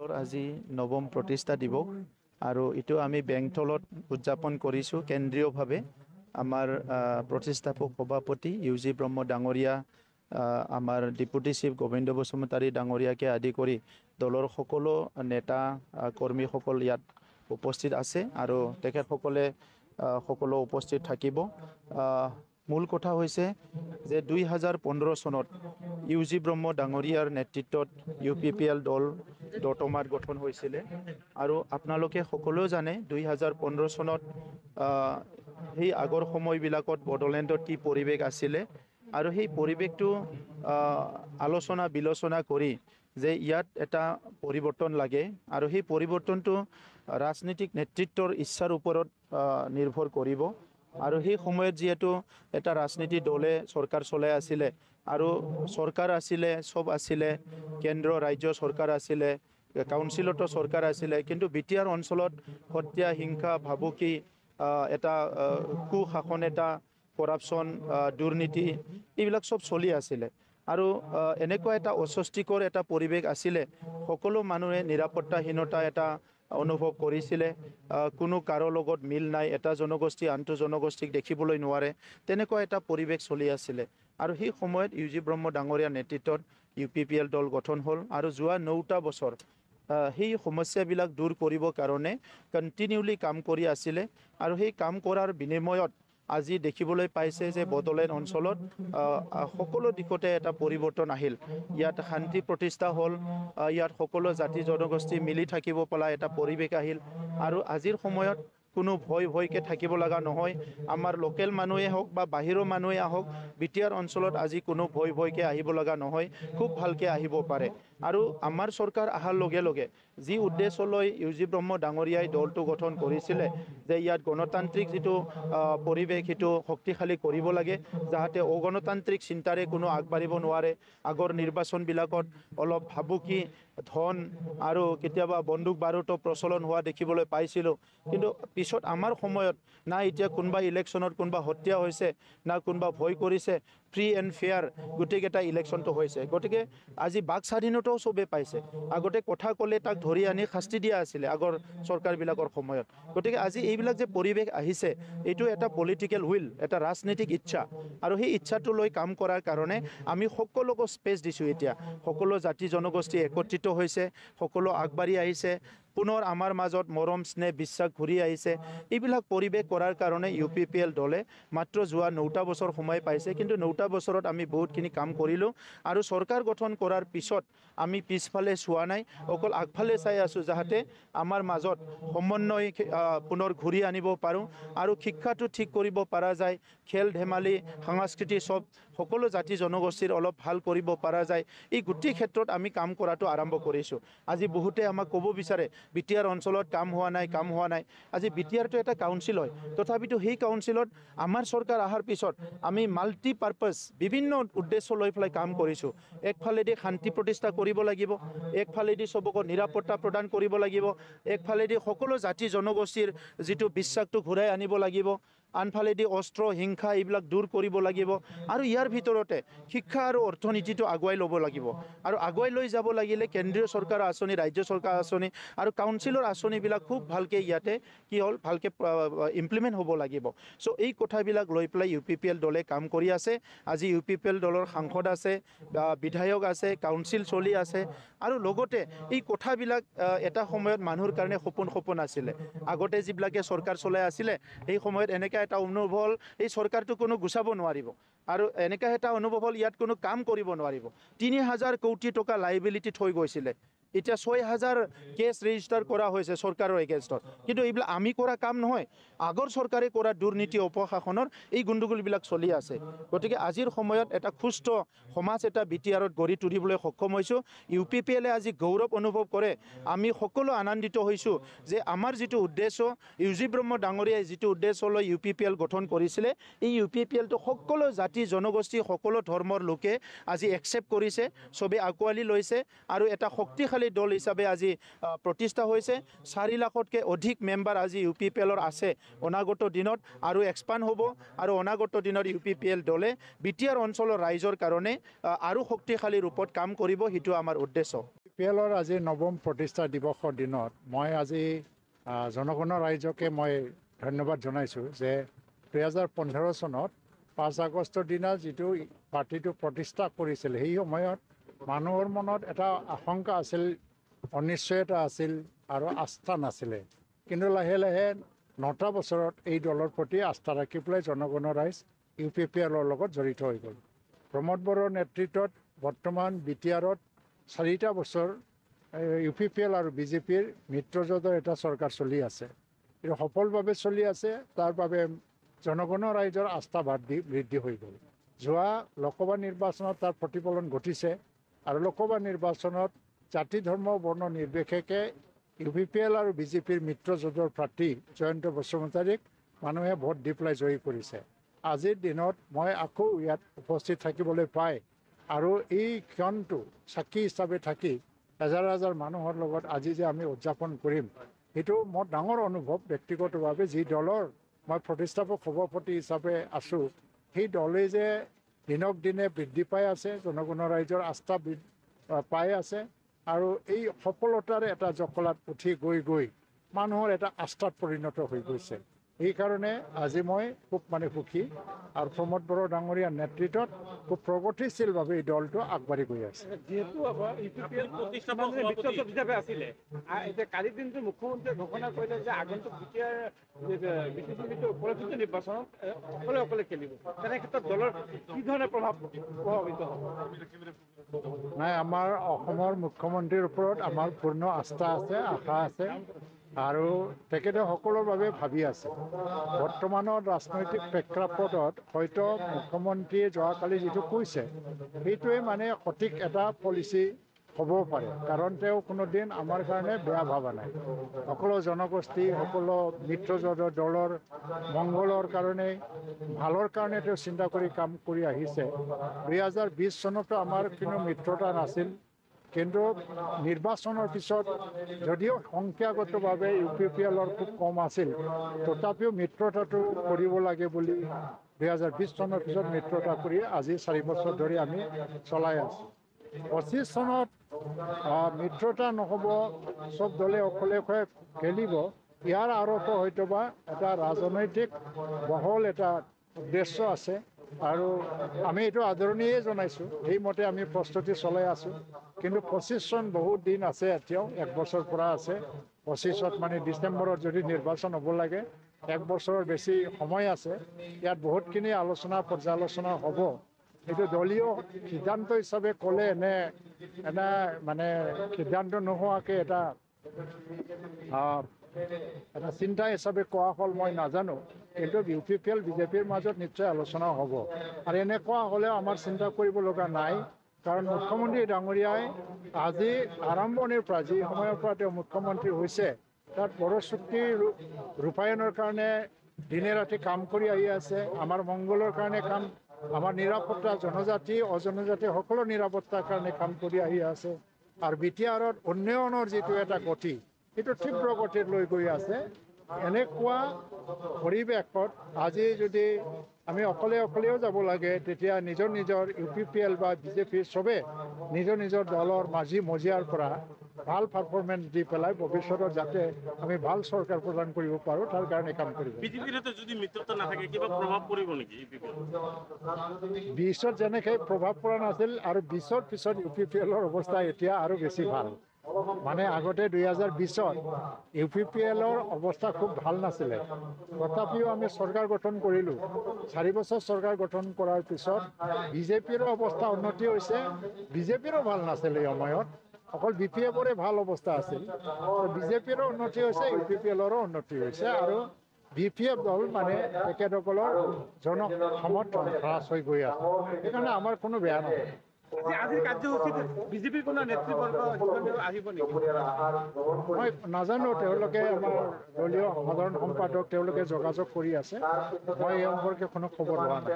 আজি নৱম প্ৰতিষ্ঠা দিৱস আৰু এইটো আমি বেংথলত উদযাপন কৰিছোঁ কেন্দ্ৰীয়ভাৱে আমাৰ প্ৰতিষ্ঠাপক সভাপতি ইউজি ব্ৰহ্ম ডাঙৰীয়া আমাৰ ডেপুটি চিফ গোবিন্দ বসুমতাৰী ডাঙৰীয়াকে আদি কৰি দলৰ সকলো নেতা কৰ্মীসকল ইয়াত উপস্থিত আছে আৰু তেখেতসকলে সকলো উপস্থিত থাকিব। মূল কথা হৈছে যে 2015 চনত ইউজি ব্ৰহ্ম ডাঙৰীয়াৰ নেতৃত্বত UPPL দল দতমাত গঠন হৈছিলে আৰু আপোনালোকে সকলোৱে জানে 2015 চনত সেই আগৰ সময়বিলাকত বড়োলেণ্ডত কি পৰিৱেশ আছিলে আৰু সেই পৰিৱেশটো আলোচনা বিলোচনা কৰি যে ইয়াত এটা পৰিৱৰ্তন লাগে আৰু সেই পৰিৱৰ্তনটো ৰাজনৈতিক নেতৃত্বৰ ইচ্ছাৰ ওপৰত নিৰ্ভৰ কৰিব আৰু সেই সময়ত যিহেতু এটা ৰাজনীতি দলে চৰকাৰ চলাই আছিলে আৰু চৰকাৰ আছিলে সব আছিলে কেন্দ্ৰ ৰাজ্য চৰকাৰ আছিলে কাউন্সিলতো চৰকাৰ আছিলে কিন্তু বিটিআৰ অঞ্চলত হত্যা হিংসা ভাবুকি এটা কুশাসন এটা কৰাপশ্যন দুৰ্নীতি এইবিলাক সব চলি আছিলে আৰু এনেকুৱা এটা অস্বস্তিকৰ এটা পৰিৱেশ আছিলে সকলো মানুহে নিৰাপত্তাহীনতা এটা অনুভৱ কৰিছিলে কোনো কাৰো লগত মিল নাই এটা জনগোষ্ঠী আনটো জনগোষ্ঠীক দেখিবলৈ নোৱাৰে তেনেকুৱা এটা পৰিৱেশ চলি আছিলে আৰু সেই সময়ত ইউজি ব্ৰহ্ম ডাঙৰীয়াৰ নেতৃত্বত UPPL দল গঠন হ'ল আৰু যোৱা 9টা বছৰ সেই সমস্যাবিলাক দূৰ কৰিবৰ কাৰণে কণ্টিনিউলি কাম কৰি আছিলে আৰু সেই কাম কৰাৰ বিনিময়ত আজি দেখিবলৈ পাইছে যে বড়োলেণ্ড অঞ্চলত সকলো দিশতে এটা পৰিৱৰ্তন আহিল ইয়াত শান্তি প্ৰতিষ্ঠা হ'ল ইয়াত সকলো জাতি জনগোষ্ঠী মিলি থাকিব পৰা এটা পৰিৱেশ আহিল আৰু আজিৰ সময়ত কোনো ভয়কে থাকিব লগা নহয় আমাৰ লোকেল মানুহে হওক বা বাহিৰৰ মানুহে আহক বিটিআৰ অঞ্চলত আজি কোনো ভয়কে আহিব লগা নহয় খুব ভালকে আহিব পাৰে আৰু আমাৰ চৰকাৰ অহাৰ লগে লগে যি উদ্দেশ্য লৈ ইউজি ব্ৰহ্ম ডাঙৰীয়াই দলটো গঠন কৰিছিলে যে ইয়াত গণতান্ত্ৰিক যিটো পৰিৱেশ সেইটো শক্তিশালী কৰিব লাগে যাতে অগণতান্ত্ৰিক চিন্তাৰে কোনো আগবাঢ়িব নোৱাৰে আগৰ নিৰ্বাচনবিলাকত অলপ ভাবুকি ধন আৰু কেতিয়াবা বন্দুক বাৰুতো প্ৰচলন হোৱা দেখিবলৈ পাইছিলোঁ কিন্তু পিছত আমাৰ সময়ত না এতিয়া কোনোবা ইলেকশ্যনত কোনোবা হত্যা হৈছে না কোনোবা ভয় কৰিছে ফ্ৰী এণ্ড ফেয়াৰ গোটেইকেইটা ইলেকশ্যনটো হৈছে গতিকে আজি বাক স্বাধীনতাও চবেই পাইছে আগতে কথা ক'লে তাক ধৰি আনি শাস্তি দিয়া আছিলে আগৰ চৰকাৰবিলাকৰ সময়ত গতিকে আজি এইবিলাক যে পৰিৱেশ আহিছে এইটো এটা পলিটিকেল উইল এটা ৰাজনৈতিক ইচ্ছা আৰু সেই ইচ্ছাটো লৈ কাম কৰাৰ কাৰণে আমি সকলোকে স্পেচ দিছোঁ এতিয়া সকলো জাতি জনগোষ্ঠী একত্ৰিত হৈছে সকলো আগবাঢ়ি আহিছে পুনৰ আমাৰ মাজত মৰম স্নেহ বিশ্বাস ঘূৰি আহিছে এইবিলাক পৰিৱেশ কৰাৰ কাৰণে UPPL দলে মাত্ৰ যোৱা 9টা বছৰ সময় পাইছে কিন্তু 9টা বছৰত আমি বহুতখিনি কাম কৰিলোঁ আৰু চৰকাৰ গঠন কৰাৰ পিছত আমি পিছফালে চোৱা নাই অকল আগফালে চাই আছোঁ যাতে আমাৰ মাজত সমন্বয় পুনৰ ঘূৰি আনিব পাৰোঁ আৰু শিক্ষাটো ঠিক কৰিব পৰা যায় খেল ধেমালি সংস্কৃতি সব সকলো জাতি জনগোষ্ঠীৰ অলপ ভাল কৰিব পৰা যায় এই গোটেই ক্ষেত্ৰত আমি কাম কৰাটো আৰম্ভ কৰিছোঁ আজি বহুতে আমাক ক'ব বিচাৰে বিটিআৰ অঞ্চলত কাম হোৱা নাই আজি বিটিআৰটো এটা কাউন্সিল হয় তথাপিতো সেই কাউন্সিলত আমাৰ চৰকাৰ অহাৰ পিছত আমি মাল্টিপাৰ্পাছ বিভিন্ন উদ্দেশ্য লৈ পেলাই কাম কৰিছোঁ একফালেদি শান্তি প্ৰতিষ্ঠা কৰিব লাগিব একফালেদি সবকে নিৰাপত্তা প্ৰদান কৰিব লাগিব একফালেদি সকলো জাতি জনগোষ্ঠীৰ যিটো বিশ্বাসটো ঘূৰাই আনিব লাগিব আনফালেদি অস্ত্ৰ হিংসা এইবিলাক দূৰ কৰিব লাগিব আৰু ইয়াৰ ভিতৰতে শিক্ষা আৰু অৰ্থনীতিটো আগুৱাই ল'ব লাগিব আৰু আগুৱাই লৈ যাব লাগিলে কেন্দ্ৰীয় চৰকাৰৰ আঁচনি ৰাজ্য চৰকাৰৰ আঁচনি আৰু কাউন্সিলৰ আঁচনিবিলাক খুব ভালকৈ ইয়াতে কি হ'ল ভালকৈ ইমপ্লিমেণ্ট হ'ব লাগিব চ' এই কথাবিলাক লৈ পেলাই UPPL দলে কাম কৰি আছে আজি UPPL দলৰ সাংসদ আছে বিধায়ক আছে কাউন্সিল চলি আছে আৰু লগতে এই কথাবিলাক এটা সময়ত মানুহৰ কাৰণে সপোন আছিলে আগতে যিবিলাকে চৰকাৰ চলাই আছিলে সেই সময়ত এনেকৈ এটা অনুভৱ হ'ল এই চৰকাৰটো কোনো গুচাব নোৱাৰিব আৰু এনেকৈ এটা অনুভৱ হ'ল ইয়াত কোনো কাম কৰিব নোৱাৰিব 3000 কোটি টকা লাইবিলিটি থৈ গৈছিলে এতিয়া 6000 কেছ ৰেজিষ্টাৰ কৰা হৈছে চৰকাৰৰ এগেইনষ্টত কিন্তু এইবিলাক আমি কৰা কাম নহয় আগৰ চৰকাৰে কৰা দুৰ্নীতি অপশাসনৰ এই গণ্ডগোলবিলাক চলি আছে গতিকে আজিৰ সময়ত এটা সুস্থ সমাজ এটা বিটিআৰত গঢ়ি তুলিবলৈ সক্ষম হৈছোঁ UPPLে আজি গৌৰৱ অনুভৱ কৰে আমি সকলো আনন্দিত হৈছোঁ যে আমাৰ যিটো উদ্দেশ্য ইউজি ব্ৰহ্ম ডাঙৰীয়াই যিটো উদ্দেশ্য লৈ UPPL গঠন কৰিছিলে এই UPPLটো সকলো জাতি জনগোষ্ঠী সকলো ধৰ্মৰ লোকে আজি একচেপ্ট কৰিছে চবেই আঁকোৱালি লৈছে আৰু এটা শক্তিশালী শক্তিশালী দল হিচাপে আজি প্ৰতিষ্ঠা হৈছে 4 লাখতকৈ অধিক মেম্বাৰ আজি UPPL আছে অনাগত দিনত আৰু এক্সপাণ্ড হ'ব আৰু অনাগত দিনত UPPL দলে বিটিআৰ অঞ্চলৰ ৰাইজৰ কাৰণে আৰু শক্তিশালী ৰূপত কাম কৰিব সেইটো আমাৰ উদ্দেশ্য UPPLৰ আজি নৱম প্ৰতিষ্ঠা দিৱসৰ দিনত মই আজি জনগণৰ ৰাইজকে মই ধন্যবাদ জনাইছোঁ যে 2015 চনত 5 আগষ্টৰ দিনা যিটো পাৰ্টিটো প্ৰতিষ্ঠা কৰিছিল সেই সময়ত মানুহৰ মনত এটা আশংকা আছিল অনিশ্চয়তা আছিল আৰু আস্থা নাছিলে কিন্তু লাহে লাহে 9টা বছৰত এই দলৰ প্ৰতি আস্থা ৰাখি পেলাই জনগণৰ ৰাইজ UPPLৰ লগত জড়িত হৈ গ'ল প্ৰমোদ বড়োৰ নেতৃত্বত বৰ্তমান বিটিআৰত 4টা বছৰ UPPL আৰু BJPৰ মিত্ৰজোঁটৰ এটা চৰকাৰ চলি আছে এইটো সফলভাৱে চলি আছে তাৰ বাবে জনগণৰ ৰাইজৰ আস্থা বৃদ্ধি হৈ গ'ল যোৱা লোকসভা নিৰ্বাচনত তাৰ প্ৰতিফলন ঘটিছে আৰু লোকসভা নিৰ্বাচনত জাতি ধৰ্ম বৰ্ণ নিৰ্বিশেষে UPPL আৰু BJPৰ মিত্ৰজোঁটৰ প্ৰাৰ্থী জয়ন্ত বসুমতাৰীক মানুহে ভোট দি পেলাই জয়ী কৰিছে আজিৰ দিনত মই আকৌ ইয়াত উপস্থিত থাকিবলৈ পাই আৰু এই ক্ষণটো সাক্ষী হিচাপে থাকি হাজাৰ হাজাৰ মানুহৰ লগত আজি যে আমি উদযাপন কৰিম সেইটো মোৰ ডাঙৰ অনুভৱ ব্যক্তিগতভাৱে যি দলৰ মই প্ৰতিষ্ঠাপক সভাপতি হিচাপে আছোঁ সেই দলে যে দিনক দিনে বৃদ্ধি পাই আছে জনগণৰ ৰাইজৰ আস্থা পাই আছে আৰু এই সফলতাৰে এটা জখলাত উঠি গৈ মানুহৰ এটা আস্থাত পৰিণত হৈ গৈছে এইকাৰণে আজি মই খুব সুখী আৰু প্ৰমোদ বড়ো ডাঙৰীয়াৰ নেতৃত্বত খুব প্ৰগতিশীলভাৱে এই দলটো আগবাঢ়ি গৈ আছে যেহেতু UPPL প্ৰতিষ্ঠাপক মিত্ৰজোঁট হিচাপে আছিলে এতিয়া কালিৰ দিনটো মুখ্যমন্ত্ৰীয়ে ঘোষণা কৰিলে যে আগন্তুক উপলক্ষিত নিৰ্বাচনত অকলে খেলিব তেনে ক্ষেত্ৰত দলৰ কি ধৰণে প্ৰভাৱিত হ'ব নাই আমাৰ অসমৰ মুখ্যমন্ত্ৰীৰ ওপৰত আমাৰ পূৰ্ণ আস্থা আছে আশা আছে আৰু তেখেতে সকলোৰ বাবে ভাবি আছে বৰ্তমানৰ ৰাজনৈতিক প্ৰেক্ষাপটত হয়তো মুখ্যমন্ত্ৰীয়ে যোৱাকালি যিটো কৈছে সেইটোৱে সঠিক এটা পলিচি হ'ব পাৰে কাৰণ তেওঁ কোনোদিন আমাৰ কাৰণে বেয়া ভবা নাই সকলো জনগোষ্ঠী সকলো মিত্ৰজোঁটৰ দলৰ মংগলৰ কাৰণে ভালৰ কাৰণে তেওঁ চিন্তা কৰি কাম কৰি আহিছে 2020 চনতো আমাৰ কোনো মিত্ৰতা নাছিল কিন্তু নিৰ্বাচনৰ পিছত যদিও সংখ্যাগতভাৱে UPPLৰ খুব কম আছিল তথাপিও মিত্ৰতাটো কৰিব লাগে বুলি 2020 চনৰ পিছত মিত্ৰতা কৰি আজি 4 বছৰ ধৰি আমি চলাই আছোঁ 25 চনত মিত্ৰতা নহ'ব চব দলে অকলে খেলিব ইয়াৰ আঁৰতো হয়তোবা এটা ৰাজনৈতিক বহল এটা উদ্দেশ্য আছে আৰু আমি এইটো আদৰণীয়ে জনাইছোঁ সেইমতে আমি প্ৰস্তুতি চলাই আছোঁ কিন্তু 25 চন বহুত দিন আছে এতিয়াও 1 বছৰ পৰা আছে 25ত ডিচেম্বৰত যদি নিৰ্বাচন হ'ব লাগে 1 বছৰৰ বেছি সময় আছে ইয়াত বহুতখিনি আলোচনা পৰ্যালোচনা হ'ব এইটো দলীয় সিদ্ধান্ত হিচাপে ক'লে এনে সিদ্ধান্ত নোহোৱাকৈ এটা চিন্তা হিচাপে কোৱা হ'ল মই নাজানো কিন্তু UPPL BJPৰ মাজত নিশ্চয় আলোচনা হ'ব আৰু এনেকুৱা হ'লেও আমাৰ চিন্তা কৰিব লগা নাই কাৰণ মুখ্যমন্ত্ৰী ডাঙৰীয়াই আজি আৰম্ভণিৰ পৰা যি সময়ৰ পৰা তেওঁ মুখ্যমন্ত্ৰী হৈছে তাত বড়ো চুক্তি ৰূপায়ণৰ কাৰণে দিনে ৰাতি কাম কৰি আহি আছে আমাৰ মংগলৰ কাৰণে কাম আমাৰ নিৰাপত্তা জনজাতি অজনজাতি সকলো নিৰাপত্তাৰ কাৰণে কাম কৰি আহি আছে আৰু বিটিআৰত উন্নয়নৰ যিটো এটা গতি সেইটো তীব্ৰ গতিত লৈ গৈ আছে এনেকুৱা পৰিৱেশত আজি যদি আমি অকলেও যাব লাগে তেতিয়া নিজৰ UPPL বা BJP চবে নিজৰ দলৰ মাঝি মজিয়াৰ পৰা ভাল পাৰফৰ্মেন্স দি পেলাই ভৱিষ্যতত যাতে আমি ভাল চৰকাৰ প্ৰদান কৰিব পাৰোঁ তাৰ কাৰণে কাম কৰিব বিজেপিৰ হাতে যদি মিত্ৰতা নাথাকে কিবা প্ৰভাৱ পৰিব নেকি 20ত যেনেকৈ প্ৰভাৱ পৰা নাছিল আৰু 20ৰ পিছত UPPLৰ অৱস্থা এতিয়া আৰু বেছি ভাল আগতে 2020ত UPPLৰ অৱস্থা খুব ভাল নাছিলে তথাপিও আমি চৰকাৰ গঠন কৰিলোঁ 4 বছৰ চৰকাৰ গঠন কৰাৰ পিছত BJPৰো অৱস্থা উন্নতি হৈছে BJPৰো ভাল নাছিল এই সময়ত অকল BPFৰে ভাল অৱস্থা আছিল BJPৰো উন্নতি হৈছে UPPLৰো উন্নতি হৈছে আৰু BPF দল তেখেতসকলৰ জনসমৰ্থন হ্ৰাস হৈ গৈ আছে সেইকাৰণে আমাৰ কোনো বেয়া নহয় আজিৰ কাৰ্যসূচীত বিজেপিৰ কোনো নেতৃবৰ্গ আহিব নেকি মই নাজানো তেওঁলোকে আমাৰ দলীয় সাধাৰণ সম্পাদক তেওঁলোকে যোগাযোগ কৰি আছে মই এই সম্পৰ্কে কোনো খবৰ লোৱা নাই